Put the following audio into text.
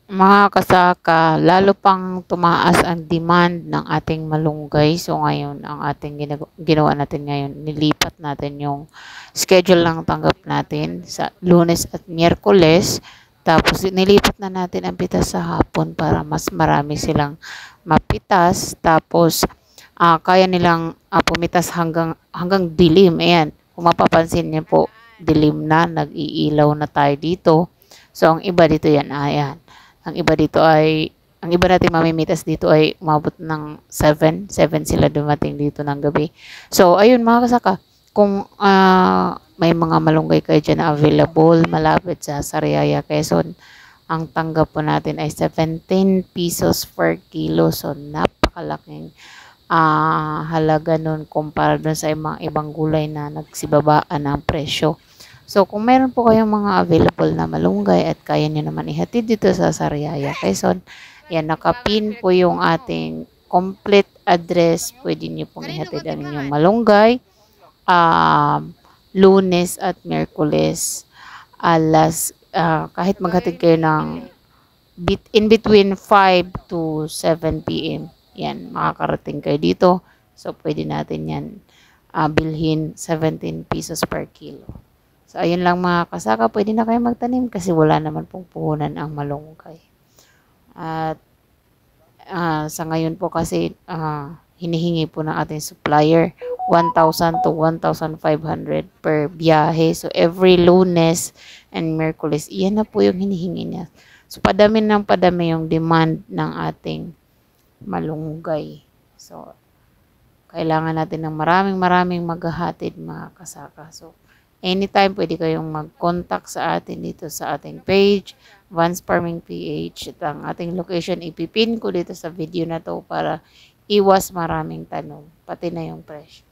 Mga kasaka, lalo pang tumaas ang demand ng ating malunggay. So ngayon, ang ating ginawa natin ngayon, nilipat natin yung schedule ng tanggap natin sa Lunes at Miyerkules. Tapos nilipat na natin ang pitas sa hapon para mas marami silang mapitas. Tapos kaya nilang pumitas hanggang dilim. Ayan, kung mapapansin niyo po, dilim na, nag-iilaw na tayo dito. So ang iba dito yan, ayan. Ang iba dito ay, ang iba natin mamimitas dito ay umabot ng 7 sila dumating dito ng gabi. So, ayun mga kasaka, kung may mga malunggay kayo dyan na available, malapit sa Sariaya, Quezon, ang tanggap po natin ay 17 pesos per kilo. So, napakalaking halaga nun kumpara dun sa ibang gulay na nagsibabaan ng presyo. So, kung meron po kayong mga available na malunggay at kaya nyo naman ihatid dito sa Sariaya, Quezon, yan, nakapin po yung ating complete address. Pwede nyo pong ihatid ang inyong malunggay. Lunes at Miyerkules, kahit maghatid kayo ng in between 5 to 7 p.m. Yan, makakarating kayo dito. So, pwede natin yan bilhin 17 pesos per kilo. So, ayun lang mga kasaka, pwede na kayo magtanim kasi wala naman pong puhunan ang malunggay. At sa ngayon po kasi hinihingi po ng ating supplier 1,000 to 1,500 per biyahe. So, every Lunes and Miyerkules, iyan na po yung hinihingi niya. So, padami ng padami yung demand ng ating malunggay. So, kailangan natin ng maraming maghahatid mga kasaka. So, anytime pwede kayong mag-contact sa atin dito sa ating page, Vance Farming PH. At ang ating location, ipipin ko dito sa video na to para iwas maraming tanong, pati na yung presyo.